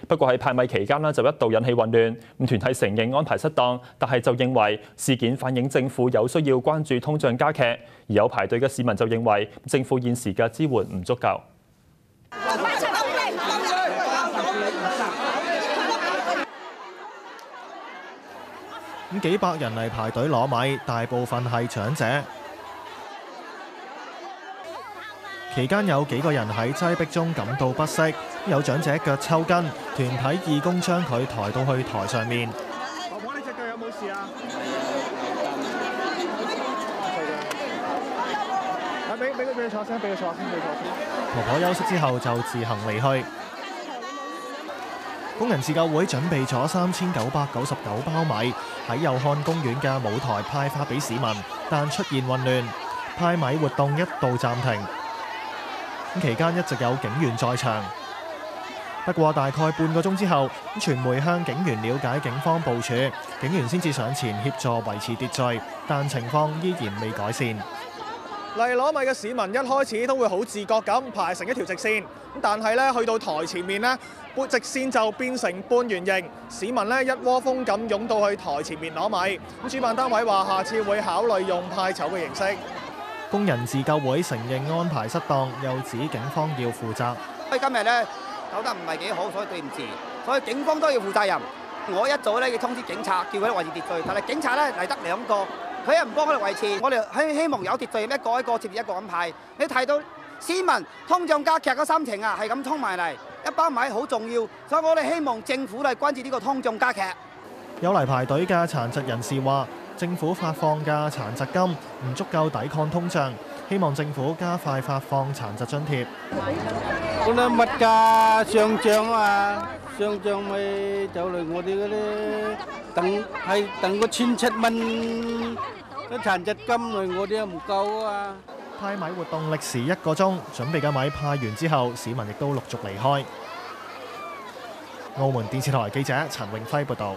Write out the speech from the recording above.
不過喺派米期間呢，就一度引起混亂。團體承認安排失當，但係就認為事件反映政府有需要關注通脹加劇。而有排隊嘅市民就認為政府現時嘅支援唔足夠。幾百人嚟排隊攞米，大部分係長者。期間有幾個人喺擠迫中感到不適，有長者腳抽筋，團體義工將佢抬到去台上面。婆婆，你隻腳有冇事啊？俾佢坐先，俾佢坐先。婆婆休息之後就自行離去。工人自救會準備咗3999包米喺祐漢公園嘅舞台派發俾市民，但出現混亂，派米活動一度暫停。期間一直有警員在場，不過大概半個鐘之後，傳媒向警員了解警方部署，警員先至上前協助維持秩序，但情況依然未改善。嚟攞米嘅市民一開始都會好自覺咁排成一條直線，但係咧去到台前面呢，直線就變成半圓形，市民呢一窩蜂咁湧到去台前面攞米。主辦單位話下次會考慮用派籌嘅形式。工人自救會承認安排失當，又指警方要負責。所以今日咧搞得唔係幾好，所以對唔住，所以警方都要負責任。我一早咧要通知警察，叫佢哋維持秩序，但係警察咧嚟得2個，佢又唔幫我哋維持。我哋希望有秩序，一個一個接住一個咁派。你睇到市民通脹加劇嘅心情啊，係咁衝埋嚟，一包米好重要，所以我哋希望政府嚟關注呢個通脹加劇。有嚟排隊嘅殘疾人士話，政府發放嘅殘疾金唔足夠抵抗通脹，希望政府加快發放殘疾津貼。嗰啲物價上漲啊，上漲咪就嚟我哋嗰啲等個1700蚊啲殘疾金嚟，我哋又唔夠啊！派米活動歷時1個鐘，準備嘅米派完之後，市民亦都陸續離開。澳門電視台記者陳永輝報導。